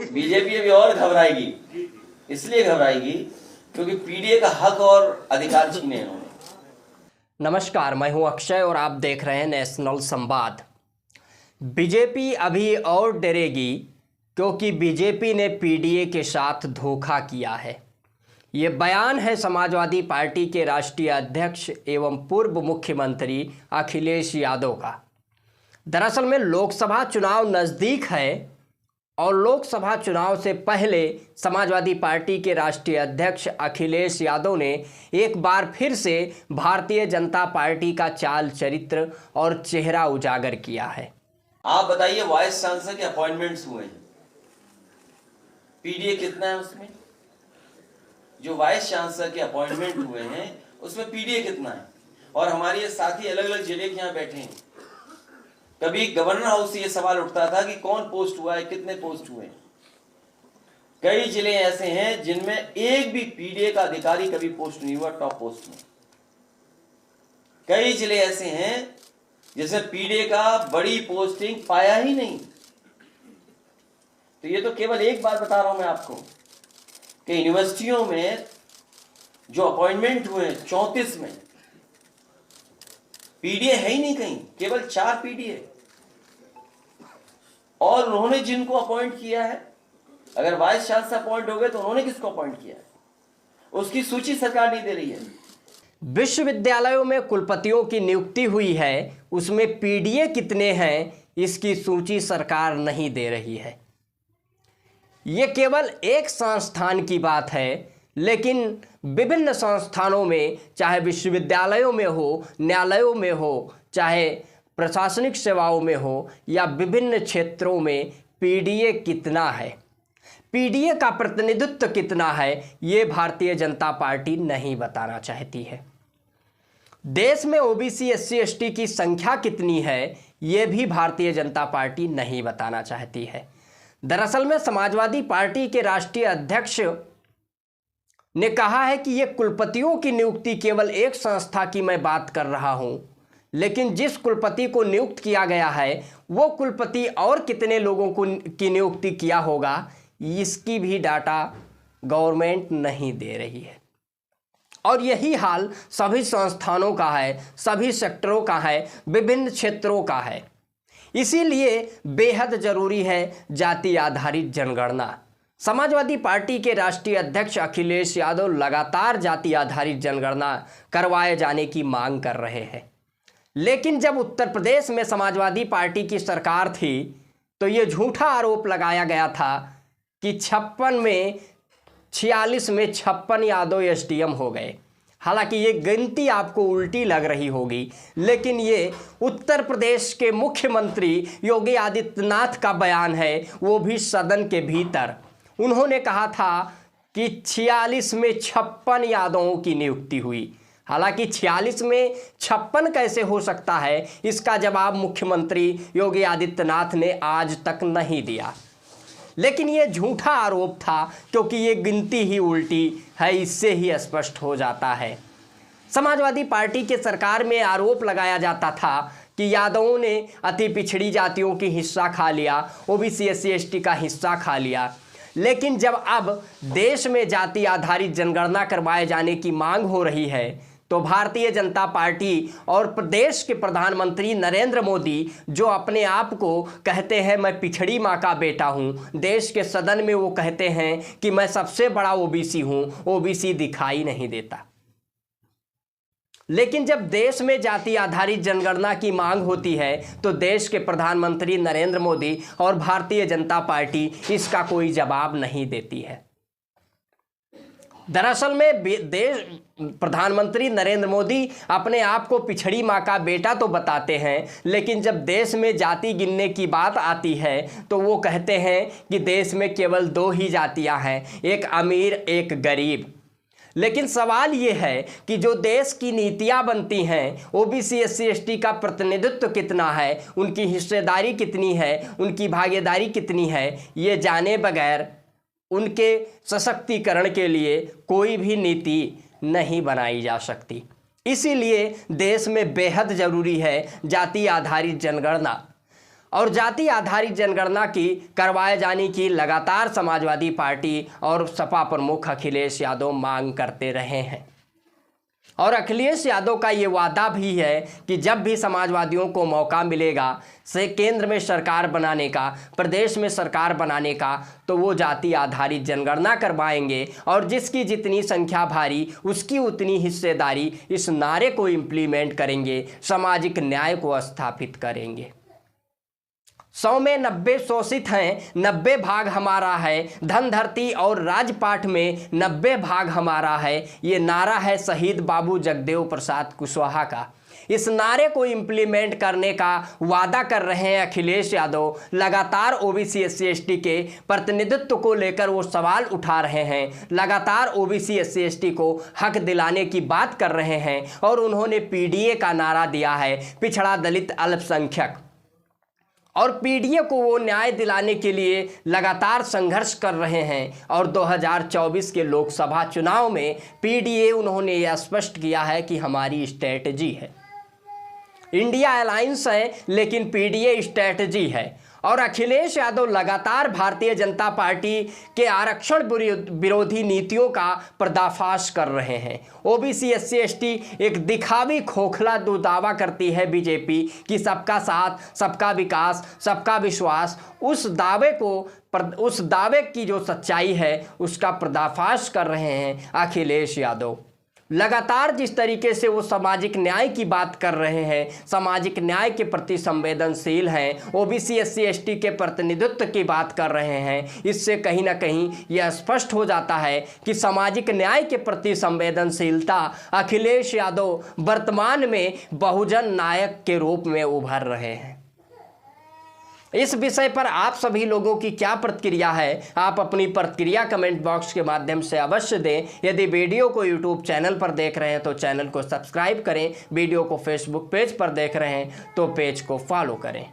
BJP अभी और घबराएगी, इसलिए घबराएगी क्योंकि पीडीए का हक और अधिकार छीने इन्होंने। नमस्कार, मैं हूं अक्षय और आप देख रहे हैं नेशनल संवाद। बीजेपी अभी और डरेगी क्योंकि बीजेपी ने पीडीए के साथ धोखा किया है। ये बयान है समाजवादी पार्टी के राष्ट्रीय अध्यक्ष एवं पूर्व मुख्यमंत्री अखिलेश यादव का। दरअसल में लोकसभा चुनाव नज़दीक है और लोकसभा चुनाव से पहले समाजवादी पार्टी के राष्ट्रीय अध्यक्ष अखिलेश यादव ने एक बार फिर से भारतीय जनता पार्टी का चाल चरित्र और चेहरा उजागर किया है। आप बताइए, वाइस चांसलर के अपॉइंटमेंट्स हुए हैं, पीडीए कितना है उसमें? जो वाइस चांसलर के अपॉइंटमेंट हुए हैं उसमें पीडीए कितना है? और हमारे ये साथी अलग अलग जिले के यहाँ बैठे हैं। कभी गवर्नर हाउस से ये सवाल उठता था कि कौन पोस्ट हुआ है, कितने पोस्ट हुए हैं। कई जिले ऐसे हैं जिनमें एक भी पीडीए का अधिकारी कभी पोस्ट नहीं हुआ टॉप पोस्ट में। कई जिले ऐसे हैं जिसमें पीडीए का बड़ी पोस्टिंग पाया ही नहीं। तो ये तो केवल एक बात बता रहा हूं मैं आपको कि यूनिवर्सिटियों में जो अपॉइंटमेंट हुए 34 में पीडीए है ही नहीं कहीं, केवल 4 पीडीए। और उन्होंने जिनको अपॉइंट किया है, अगर वाइस चांसलर अपॉइंट हो गए तो उन्होंने किसको अपॉइंट किया है, उसकी सूची सरकार नहीं दे रही है। विश्वविद्यालयों में कुलपतियों की नियुक्ति हुई है, उसमें पीडीए कितने हैं इसकी सूची सरकार नहीं दे रही है। ये केवल एक संस्थान की बात है, लेकिन विभिन्न संस्थानों में, चाहे विश्वविद्यालयों में हो, न्यायालयों में हो, चाहे प्रशासनिक सेवाओं में हो या विभिन्न क्षेत्रों में, पीडीए कितना है, पीडीए का प्रतिनिधित्व कितना है, ये भारतीय जनता पार्टी नहीं बताना चाहती है। देश में ओबीसी एससी एसटी की संख्या कितनी है, ये भी भारतीय जनता पार्टी नहीं बताना चाहती है। दरअसल में समाजवादी पार्टी के राष्ट्रीय अध्यक्ष ने कहा है कि ये कुलपतियों की नियुक्ति केवल एक संस्था की मैं बात कर रहा हूं, लेकिन जिस कुलपति को नियुक्त किया गया है वो कुलपति और कितने लोगों को की नियुक्ति किया होगा, इसकी भी डाटा गवर्नमेंट नहीं दे रही है। और यही हाल सभी संस्थानों का है, सभी सेक्टरों का है, विभिन्न क्षेत्रों का है। इसीलिए बेहद जरूरी है जाति आधारित जनगणना। समाजवादी पार्टी के राष्ट्रीय अध्यक्ष अखिलेश यादव लगातार जाति आधारित जनगणना करवाए जाने की मांग कर रहे हैं, लेकिन जब उत्तर प्रदेश में समाजवादी पार्टी की सरकार थी तो ये झूठा आरोप लगाया गया था कि 56 में 46 में 56 यादव एसडीएम हो गए। हालांकि ये गिनती आपको उल्टी लग रही होगी, लेकिन ये उत्तर प्रदेश के मुख्यमंत्री योगी आदित्यनाथ का बयान है, वो भी सदन के भीतर। उन्होंने कहा था कि 46 में 56 यादवों की नियुक्ति हुई। हालांकि 46 में 56 कैसे हो सकता है, इसका जवाब मुख्यमंत्री योगी आदित्यनाथ ने आज तक नहीं दिया। लेकिन ये झूठा आरोप था क्योंकि ये गिनती ही उल्टी है, इससे ही स्पष्ट हो जाता है। समाजवादी पार्टी के सरकार में आरोप लगाया जाता था कि यादवों ने अति पिछड़ी जातियों की हिस्सा खा लिया, ओबीसी एससी एसटी का हिस्सा खा लिया। लेकिन जब अब देश में जाति आधारित जनगणना करवाए जाने की मांग हो रही है तो भारतीय जनता पार्टी और प्रदेश के प्रधानमंत्री नरेंद्र मोदी, जो अपने आप को कहते हैं मैं पिछड़ी माँ का बेटा हूँ, देश के सदन में वो कहते हैं कि मैं सबसे बड़ा ओबीसी हूँ, ओबीसी दिखाई नहीं देता। लेकिन जब देश में जाति आधारित जनगणना की मांग होती है तो देश के प्रधानमंत्री नरेंद्र मोदी और भारतीय जनता पार्टी इसका कोई जवाब नहीं देती है। दरअसल में देश प्रधानमंत्री नरेंद्र मोदी अपने आप को पिछड़ी माँ का बेटा तो बताते हैं, लेकिन जब देश में जाति गिनने की बात आती है तो वो कहते हैं कि देश में केवल 2 ही जातियाँ हैं, एक अमीर एक गरीब। लेकिन सवाल ये है कि जो देश की नीतियाँ बनती हैं, ओबीसी एससी एसटी का प्रतिनिधित्व कितना है, उनकी हिस्सेदारी कितनी है, उनकी भागीदारी कितनी है, ये जाने बगैर उनके सशक्तिकरण के लिए कोई भी नीति नहीं बनाई जा सकती। इसीलिए देश में बेहद ज़रूरी है जाति आधारित जनगणना। और जाति आधारित जनगणना की करवाए जाने की लगातार समाजवादी पार्टी और सपा प्रमुख अखिलेश यादव मांग करते रहे हैं। और अखिलेश यादव का ये वादा भी है कि जब भी समाजवादियों को मौका मिलेगा से केंद्र में सरकार बनाने का, प्रदेश में सरकार बनाने का, तो वो जाति आधारित जनगणना करवाएंगे और जिसकी जितनी संख्या भारी उसकी उतनी हिस्सेदारी, इस नारे को इम्प्लीमेंट करेंगे, सामाजिक न्याय को स्थापित करेंगे। 100 में 90 शोषित हैं, 90 भाग हमारा है, धन धरती और राजपाट में 90 भाग हमारा है, ये नारा है शहीद बाबू जगदेव प्रसाद कुशवाहा का। इस नारे को इम्प्लीमेंट करने का वादा कर रहे हैं अखिलेश यादव। लगातार ओबीसी एससी एसटी के प्रतिनिधित्व को लेकर वो सवाल उठा रहे हैं, लगातार ओबीसी एससी एसटी को हक दिलाने की बात कर रहे हैं और उन्होंने पीडीए का नारा दिया है, पिछड़ा दलित अल्पसंख्यक। और पीडीए को वो न्याय दिलाने के लिए लगातार संघर्ष कर रहे हैं और 2024 के लोकसभा चुनाव में पीडीए उन्होंने यह स्पष्ट किया है कि हमारी स्ट्रेटजी है। इंडिया अलायंस है लेकिन पीडीए स्ट्रेटजी है। और अखिलेश यादव लगातार भारतीय जनता पार्टी के आरक्षण विरोधी नीतियों का पर्दाफाश कर रहे हैं। ओबीसी एससी एसटी एक दिखावी खोखला दावा करती है बीजेपी कि सबका साथ, सबका विकास, सबका विश्वास। उस दावे की जो सच्चाई है उसका पर्दाफाश कर रहे हैं अखिलेश यादव। लगातार जिस तरीके से वो सामाजिक न्याय की बात कर रहे हैं, सामाजिक न्याय के प्रति संवेदनशील हैं, ओबीसी एससी एसटी के प्रतिनिधित्व की बात कर रहे हैं, इससे कहीं ना कहीं यह स्पष्ट हो जाता है कि सामाजिक न्याय के प्रति संवेदनशीलता अखिलेश यादव वर्तमान में बहुजन नायक के रूप में उभर रहे हैं। इस विषय पर आप सभी लोगों की क्या प्रतिक्रिया है? आप अपनी प्रतिक्रिया कमेंट बॉक्स के माध्यम से अवश्य दें। यदि वीडियो को यूट्यूब चैनल पर देख रहे हैं तो चैनल को सब्सक्राइब करें, वीडियो को फेसबुक पेज पर देख रहे हैं तो पेज को फॉलो करें।